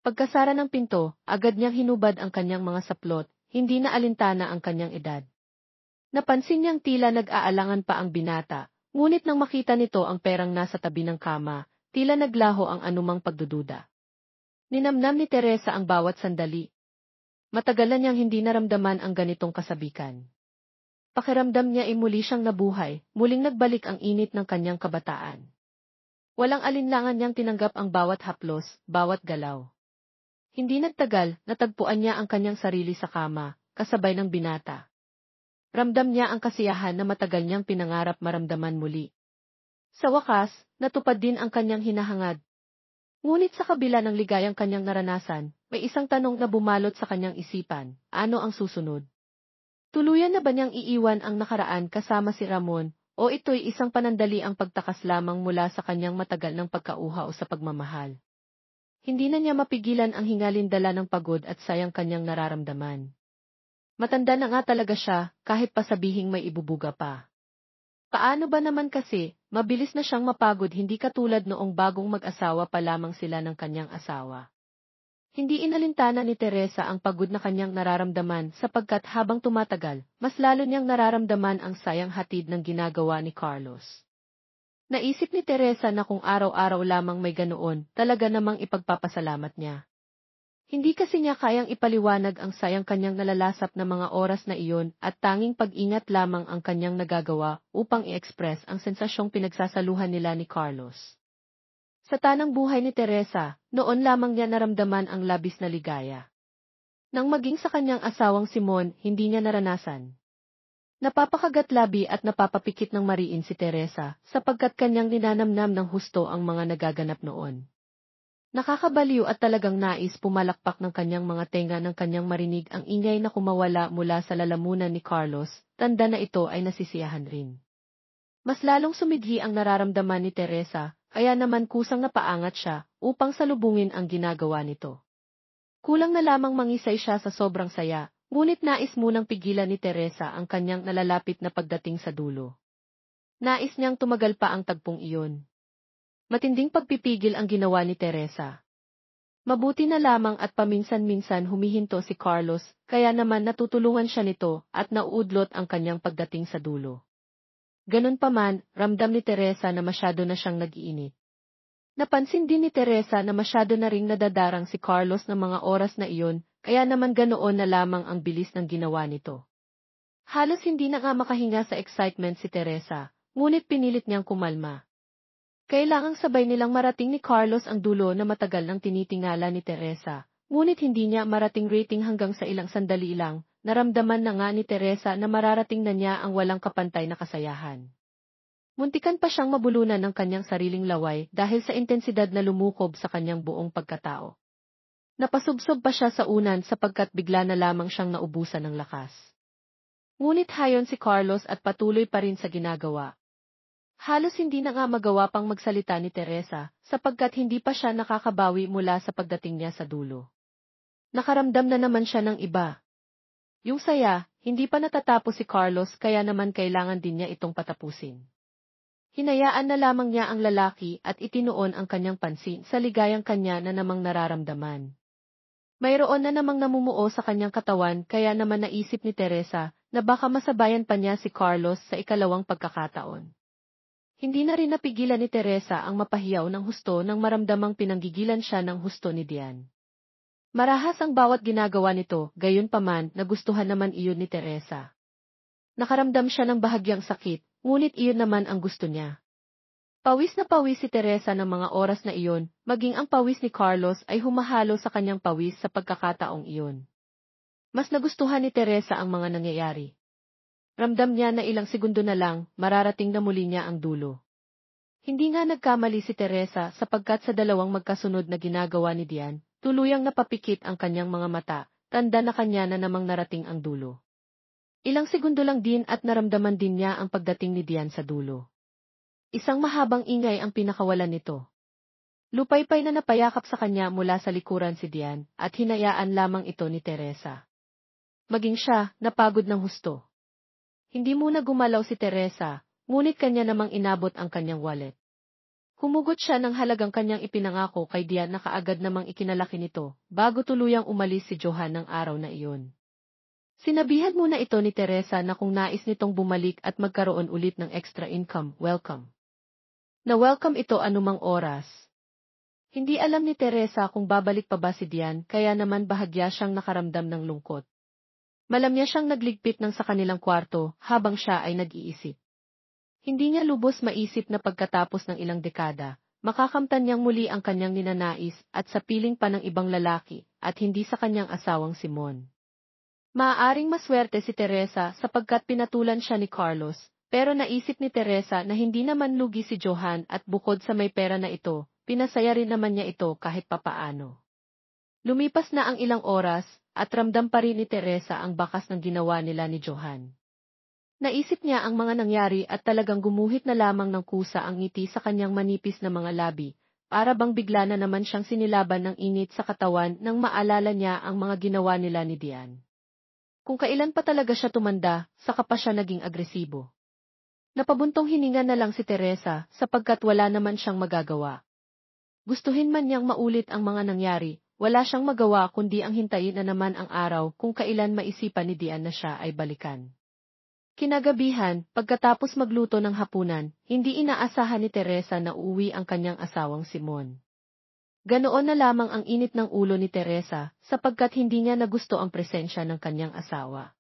Pagkasara ng pinto, agad niyang hinubad ang kanyang mga saplot, hindi na alintana ang kanyang edad. Napansin niyang tila nag-aalangan pa ang binata, ngunit nang makita nito ang perang nasa tabi ng kama, tila naglaho ang anumang pagdududa. Ninamnam ni Teresa ang bawat sandali. Matagalan niyang hindi naramdaman ang ganitong kasabikan. Pakiramdam niya ay muli siyang nabuhay, muling nagbalik ang init ng kanyang kabataan. Walang alinlangan niyang tinanggap ang bawat haplos, bawat galaw. Hindi nagtagal, natagpuan niya ang kanyang sarili sa kama, kasabay ng binata. Ramdam niya ang kasiyahan na matagal niyang pinangarap maramdaman muli. Sa wakas, natupad din ang kanyang hinahangad. Ngunit sa kabila ng ligayang kanyang naranasan, may isang tanong na bumalot sa kanyang isipan, ano ang susunod? Tuluyan na ba niyang iiwan ang nakaraan kasama si Ramon, o ito'y isang panandaliang pagtakas lamang mula sa kanyang matagal ng pagkauhaw sa pagmamahal? Hindi na niya mapigilan ang hingalin-dala ng pagod at sayang kanyang nararamdaman. Matanda na nga talaga siya, kahit pa sabihing may ibubuga pa. Paano ba naman kasi, mabilis na siyang mapagod hindi katulad noong bagong mag-asawa pa lamang sila ng kanyang asawa. Hindi inalintana ni Teresa ang pagod na kanyang nararamdaman sapagkat habang tumatagal, mas lalo niyang nararamdaman ang sayang hatid ng ginagawa ni Carlos. Naisip ni Teresa na kung araw-araw lamang may ganoon, talaga namang ipagpapasalamat niya. Hindi kasi niya kayang ipaliwanag ang sayang kanyang nalalasap na mga oras na iyon at tanging pag-ingat lamang ang kanyang nagagawa upang i-express ang sensasyong pinagsasaluhan nila ni Carlos. Sa tanang buhay ni Teresa, noon lamang niya naramdaman ang labis na ligaya. Nang maging sa kanyang asawang Simon, hindi niya naranasan. Napapakagat-labi at napapapikit ng mariin si Teresa sapagkat kanyang ninanamnam ng husto ang mga nagaganap noon. Nakakabaliw at talagang nais pumalakpak ng kanyang mga tenga ng kanyang marinig ang ingay na kumawala mula sa lalamunan ni Carlos, tanda na ito ay nasisiyahan rin. Mas lalong sumidhi ang nararamdaman ni Teresa, kaya naman kusang napaangat siya upang salubungin ang ginagawa nito. Kulang na lamang mangisay siya sa sobrang saya, ngunit nais munang pigilan ni Teresa ang kanyang nalalapit na pagdating sa dulo. Nais niyang tumagal pa ang tagpong iyon. Matinding pagpipigil ang ginawa ni Teresa. Mabuti na lamang at paminsan-minsan humihinto si Carlos, kaya naman natutulungan siya nito at nauudlot ang kanyang pagdating sa dulo. Ganun pa man, ramdam ni Teresa na masyado na siyang nag-iinit. Napansin din ni Teresa na masyado na ring nadadarang si Carlos ng mga oras na iyon, kaya naman ganoon na lamang ang bilis ng ginawa nito. Halos hindi na nga makahinga sa excitement si Teresa, ngunit pinilit niyang kumalma. Kailangang sabay nilang marating ni Carlos ang dulo na matagal nang tinitingala ni Teresa, ngunit hindi niya marating rating hanggang sa ilang sandali lang, naramdaman na nga ni Teresa na mararating na niya ang walang kapantay na kasayahan. Muntikan pa siyang mabulunan ng kanyang sariling laway dahil sa intensidad na lumukob sa kanyang buong pagkatao. Napasubsob pa siya sa unan sapagkat bigla na lamang siyang naubusan ng lakas. Ngunit hayon si Carlos at patuloy pa rin sa ginagawa. Halos hindi na nga magawa pang magsalita ni Teresa, sapagkat hindi pa siya nakakabawi mula sa pagdating niya sa dulo. Nakaramdam na naman siya ng iba. Yung saya, hindi pa natatapos si Carlos kaya naman kailangan din niya itong patapusin. Hinayaan na lamang niya ang lalaki at itinuon ang kanyang pansin sa ligayang kanya na namang nararamdaman. Mayroon na namang namumuo sa kanyang katawan kaya naman naisip ni Teresa na baka masabayan pa niya si Carlos sa ikalawang pagkakataon. Hindi na rin napigilan ni Teresa ang mapahiyaw ng husto nang maramdamang pinanggigilan siya ng husto ni Dian. Marahas ang bawat ginagawa nito, gayunpaman nagustuhan naman iyon ni Teresa. Nakaramdam siya ng bahagyang sakit, ngunit iyon naman ang gusto niya. Pawis na pawis si Teresa ng mga oras na iyon, maging ang pawis ni Carlos ay humahalo sa kanyang pawis sa pagkakataong iyon. Mas nagustuhan ni Teresa ang mga nangyayari. Ramdam niya na ilang segundo na lang, mararating na muli niya ang dulo. Hindi nga nagkamali si Teresa sapagkat sa dalawang magkasunod na ginagawa ni Dian, tuluyang napapikit ang kanyang mga mata, tanda na kanya na namang narating ang dulo. Ilang segundo lang din at naramdaman din niya ang pagdating ni Dian sa dulo. Isang mahabang ingay ang pinakawalan nito. Lupaypay na napayakap sa kanya mula sa likuran si Dian at hinayaan lamang ito ni Teresa. Maging siya, napagod ng husto. Hindi muna gumalaw si Teresa, ngunit kanya namang inabot ang kanyang wallet. Humugot siya ng halagang kanyang ipinangako kay Dian na kaagad namang ikinalaki nito, bago tuluyang umalis si Johan ng araw na iyon. Sinabihan muna ito ni Teresa na kung nais nitong bumalik at magkaroon ulit ng extra income, welcome. Na welcome ito anumang oras. Hindi alam ni Teresa kung babalik pa ba si Dian, kaya naman bahagya siyang nakaramdam ng lungkot. Malamya siyang nagligpit ng sa kanilang kwarto habang siya ay nag-iisip. Hindi niya lubos maisip na pagkatapos ng ilang dekada, makakamtan niyang muli ang kanyang ninanais at sa piling pa ng ibang lalaki at hindi sa kanyang asawang si Mon. Maaaring maswerte si Teresa sapagkat pinatulan siya ni Carlos, pero naisip ni Teresa na hindi naman lugi si Johan at bukod sa may pera na ito, pinasaya rin naman niya ito kahit papaano. Lumipas na ang ilang oras at ramdam pa rin ni Teresa ang bakas ng ginawa nila ni Johan. Naisip niya ang mga nangyari at talagang gumuhit na lamang ng kusa ang ngiti sa kanyang manipis na mga labi, para bang bigla na naman siyang sinilaban ng init sa katawan nang maalala niya ang mga ginawa nila ni Dian. Kung kailan pa talaga siya tumanda, saka pa siya naging agresibo. Napabuntong hininga na lang si Teresa sapagkat wala naman siyang magagawa. Gustuhin man niyang maulit ang mga nangyari, wala siyang magawa kundi ang hintayin na naman ang araw kung kailan maisipan ni Dian na siya ay balikan. Kinagabihan, pagkatapos magluto ng hapunan, hindi inaasahan ni Teresa na uuwi ang kanyang asawang si Mon. Ganoon na lamang ang init ng ulo ni Teresa, sapagkat hindi niya nagusto ang presensya ng kanyang asawa.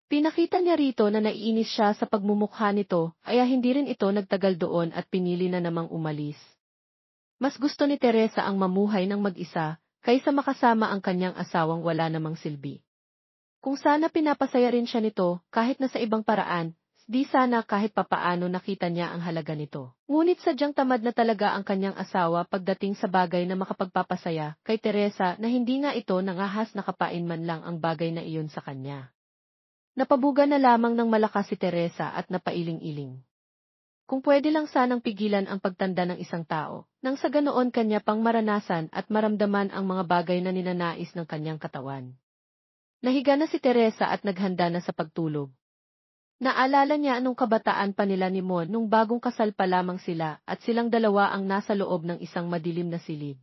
Pinakita niya rito na naiinis siya sa pagmumukha nito, kaya hindi rin ito nagtagal doon at pinili na namang umalis. Mas gusto ni Teresa ang mamuhay ng mag-isa, kaysa makasama ang kanyang asawang wala namang silbi. Kung sana pinapasaya rin siya nito, kahit na sa ibang paraan, di sana kahit papaano nakita niya ang halaga nito. Ngunit sadyang tamad na talaga ang kanyang asawa pagdating sa bagay na makapagpapasaya kay Teresa na hindi nga ito nangahas na kapain man lang ang bagay na iyon sa kanya. Napabuga na lamang ng malakas si Teresa at napailing-iling. Kung pwede lang sanang pigilan ang pagtanda ng isang tao, nang sa ganoon kanya pang maranasan at maramdaman ang mga bagay na ninanais ng kanyang katawan. Nahiga na si Teresa at naghanda na sa pagtulog. Naalala niya anong kabataan pa nila ni Mon nung bagong kasal pa lamang sila at silang dalawa ang nasa loob ng isang madilim na silid.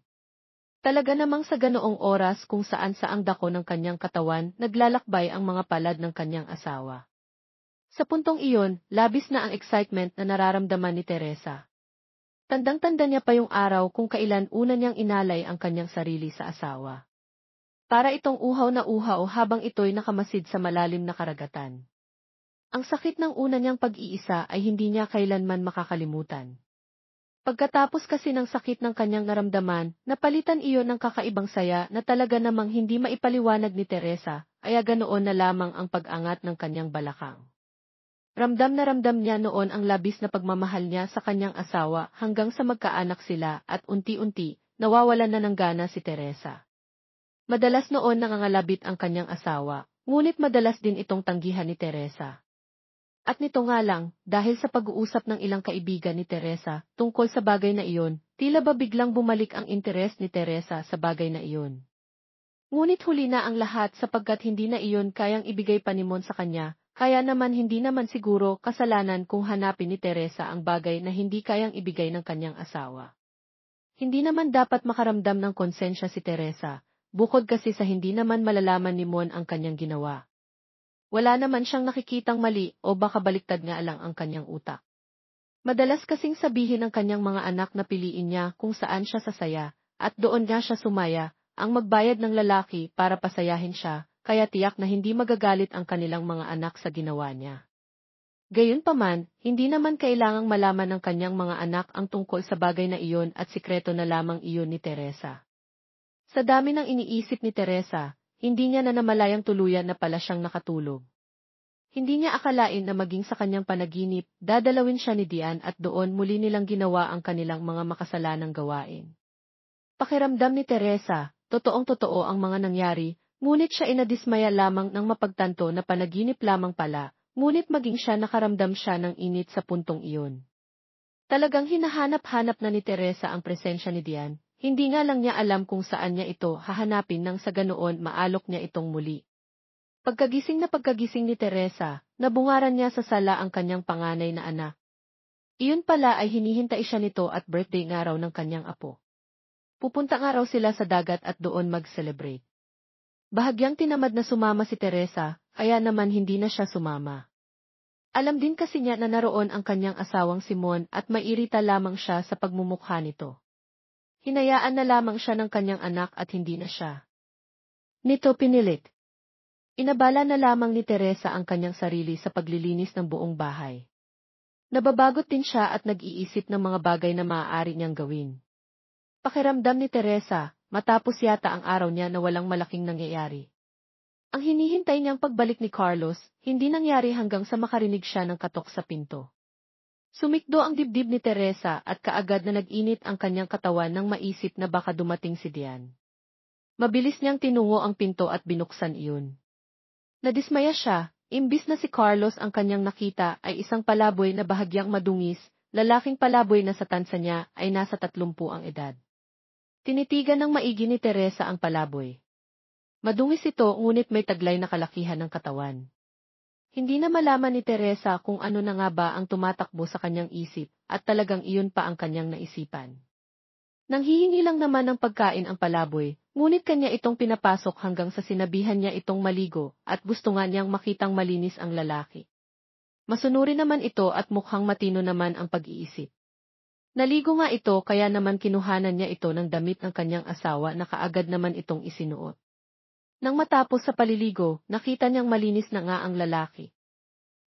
Talaga namang sa ganoong oras kung saan saang dako ng kanyang katawan naglalakbay ang mga palad ng kanyang asawa. Sa puntong iyon, labis na ang excitement na nararamdaman ni Teresa. Tandang-tanda niya pa yung araw kung kailan una niyang inalay ang kanyang sarili sa asawa. Para itong uhaw na uhaw habang ito'y nakamasid sa malalim na karagatan. Ang sakit ng una niyang pag-iisa ay hindi niya kailanman makakalimutan. Pagkatapos kasi ng sakit ng kanyang naramdaman, napalitan iyon ng kakaibang saya na talaga namang hindi maipaliwanag ni Teresa, kaya ganoon na lamang ang pag-angat ng kanyang balakang. Ramdam na ramdam niya noon ang labis na pagmamahal niya sa kanyang asawa hanggang sa magkaanak sila at unti-unti, nawawalan na ng gana si Teresa. Madalas noon nangangalabit ang kanyang asawa, ngunit madalas din itong tanggihan ni Teresa. At nito nga lang, dahil sa pag-uusap ng ilang kaibigan ni Teresa tungkol sa bagay na iyon, tila ba biglang bumalik ang interes ni Teresa sa bagay na iyon. Ngunit huli na ang lahat sapagkat hindi na iyon kayang ibigay pa ni Mon sa kanya, kaya naman hindi naman siguro kasalanan kung hanapin ni Teresa ang bagay na hindi kayang ibigay ng kanyang asawa. Hindi naman dapat makaramdam ng konsensya si Teresa. Bukod kasi sa hindi naman malalaman ni Mon ang kanyang ginawa. Wala naman siyang nakikitang mali o baka baliktad nga lang ang kanyang utak. Madalas kasing sabihin ng kanyang mga anak na piliin niya kung saan siya sasaya, at doon nga siya sumaya, ang magbayad ng lalaki para pasayahin siya, kaya tiyak na hindi magagalit ang kanilang mga anak sa ginawa niya. Gayunpaman, hindi naman kailangang malaman ng kanyang mga anak ang tungkol sa bagay na iyon at sikreto na lamang iyon ni Teresa. Sa dami ng iniisip ni Teresa, hindi niya na namalayang tuluyan na pala siyang nakatulog. Hindi niya akalain na maging sa kanyang panaginip, dadalawin siya ni Dian at doon muli nilang ginawa ang kanilang mga makasalanang gawain. Pakiramdam ni Teresa, totoong-totoo ang mga nangyari, ngunit siya inadismaya lamang ng mapagtanto na panaginip lamang pala, ngunit maging siya nakaramdam siya ng init sa puntong iyon. Talagang hinahanap-hanap na ni Teresa ang presensya ni Dian. Hindi nga lang niya alam kung saan niya ito hahanapin nang sa ganoon maalok niya itong muli. Pagkagising ni Teresa, nabungaran niya sa sala ang kanyang panganay na anak. Iyon pala ay hinihintay siya nito at birthday nga raw ng kanyang apo. Pupunta nga raw sila sa dagat at doon mag-celebrate. Bahagyang tinamad na sumama si Teresa, kaya naman hindi na siya sumama. Alam din kasi niya na naroon ang kanyang asawang Simon at mairita lamang siya sa pagmumukha nito. Hinayaan na lamang siya ng kanyang anak at hindi na siya nito pinilit. Inabala na lamang ni Teresa ang kanyang sarili sa paglilinis ng buong bahay. Nababagot din siya at nag-iisip ng mga bagay na maaari niyang gawin. Pakiramdam ni Teresa, matapos yata ang araw niya na walang malaking nangyayari. Ang hinihintay niyang pagbalik ni Carlos, hindi nangyari hanggang sa makarinig siya ng katok sa pinto. Sumikdo ang dibdib ni Teresa at kaagad na nag-init ang kanyang katawan nang maisip na baka dumating si Dian. Mabilis niyang tinungo ang pinto at binuksan iyon. Nadismaya siya, imbis na si Carlos ang kanyang nakita ay isang palaboy na bahagyang madungis, lalaking palaboy na sa tansa niya ay nasa 30 ang edad. Tinitigan ng maigi ni Teresa ang palaboy. Madungis ito ngunit may taglay na kalakihan ng katawan. Hindi na malaman ni Teresa kung ano na nga ba ang tumatakbo sa kanyang isip at talagang iyon pa ang kanyang naisipan. Nanghihingi lang naman ng pagkain ang palaboy, ngunit kanya itong pinapasok hanggang sa sinabihan niya itong maligo at gusto nga niyang makitang malinis ang lalaki. Masunuri naman ito at mukhang matino naman ang pag-iisip. Naligo nga ito kaya naman kinuhanan niya ito ng damit ng kanyang asawa na kaagad naman itong isinuot. Nang matapos sa paliligo, nakita niyang malinis na nga ang lalaki.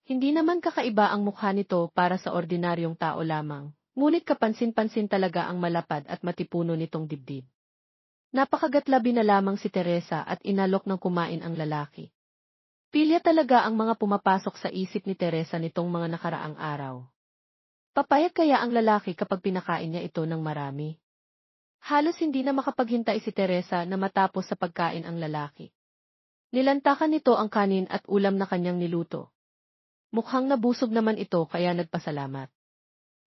Hindi naman kakaiba ang mukha nito para sa ordinaryong tao lamang, ngunit kapansin-pansin talaga ang malapad at matipuno nitong dibdib. Napakagatlabi na lamang si Teresa at inalok ng kumain ang lalaki. Pilya talaga ang mga pumapasok sa isip ni Teresa nitong mga nakaraang araw. Papayag kaya ang lalaki kapag pinakain niya ito ng marami? Halos hindi na makapaghintay si Teresa na matapos sa pagkain ang lalaki. Nilantakan nito ang kanin at ulam na kanyang niluto. Mukhang nabusog naman ito kaya nagpasalamat.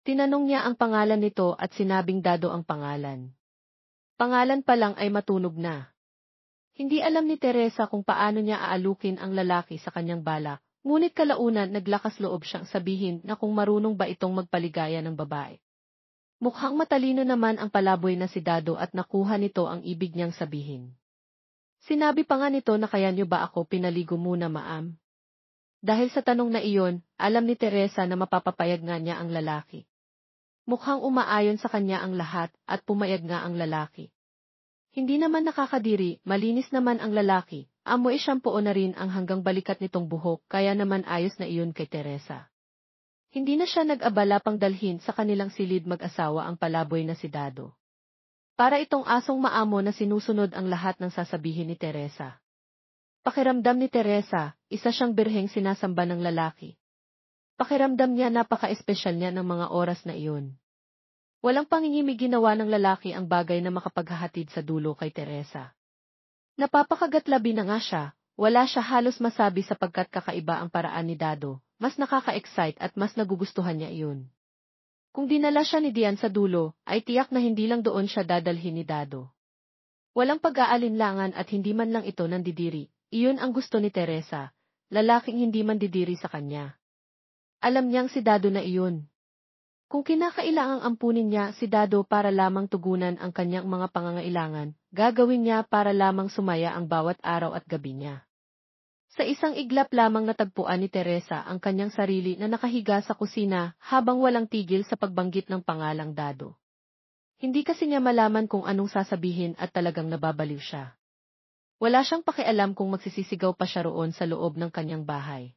Tinanong niya ang pangalan nito at sinabing Dado ang pangalan. Pangalan pa lang ay matunog na. Hindi alam ni Teresa kung paano niya aalukin ang lalaki sa kanyang balak. Ngunit kalaunan naglakas loob siyang sabihin na kung marunong ba itong magpaligaya ng babae. Mukhang matalino naman ang palaboy na si Dado at nakuha nito ang ibig niyang sabihin. Sinabi pa nga nito na kaya niyo ba ako pinaligo muna maam? Dahil sa tanong na iyon, alam ni Teresa na mapapapayag nga niya ang lalaki. Mukhang umaayon sa kanya ang lahat at pumayag nga ang lalaki. Hindi naman nakakadiri, malinis naman ang lalaki. Amoy shampoo na rin ang hanggang balikat nitong buhok kaya naman ayos na iyon kay Teresa. Hindi na siya nag-abala pang dalhin sa kanilang silid mag-asawa ang palaboy na si Dado. Para itong asong maamo na sinusunod ang lahat ng sasabihin ni Teresa. Pakiramdam ni Teresa, isa siyang birheng sinasamba ng lalaki. Pakiramdam niya napaka-espesyal niya ng mga oras na iyon. Walang pangingimig ginawa ng lalaki ang bagay na makapaghahatid sa dulo kay Teresa. Napapakagatlabi na nga siya, wala siya halos masabi sapagkat kakaiba ang paraan ni Dado, mas nakaka-excite at mas nagugustuhan niya iyon. Kung dinala siya ni Dian sa dulo, ay tiyak na hindi lang doon siya dadalhin ni Dado. Walang pag-aalinlangan at hindi man lang ito nandidiri, iyon ang gusto ni Teresa, lalaking hindi man didiri sa kanya. Alam niyang si Dado na iyon. Kung kinakailangang ampunin niya si Dado para lamang tugunan ang kanyang mga pangangailangan, gagawin niya para lamang sumaya ang bawat araw at gabi niya. Sa isang iglap lamang natagpuan ni Teresa ang kanyang sarili na nakahiga sa kusina habang walang tigil sa pagbanggit ng pangalang Dado. Hindi kasi niya malaman kung anong sasabihin at talagang nababaliw siya. Wala siyang pakialam kung magsisisigaw pa siya roon sa loob ng kanyang bahay.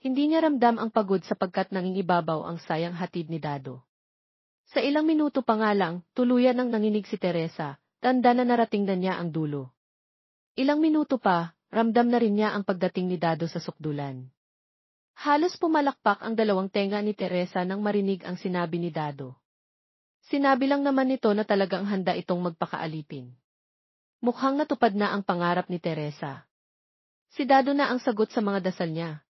Hindi niya ramdam ang pagod sapagkat nangingibabaw ang sayang hatid ni Dado. Sa ilang minuto pa nga lang, tuluyan nang nanginig si Teresa, tanda na narating na niya ang dulo. Ilang minuto pa, ramdam na rin niya ang pagdating ni Dado sa sukdulan. Halos pumalakpak ang dalawang tenga ni Teresa nang marinig ang sinabi ni Dado. Sinabi lang naman nito na talagang handa itong magpakaalipin. Mukhang natupad na ang pangarap ni Teresa. Si Dado na ang sagot sa mga dasal niya.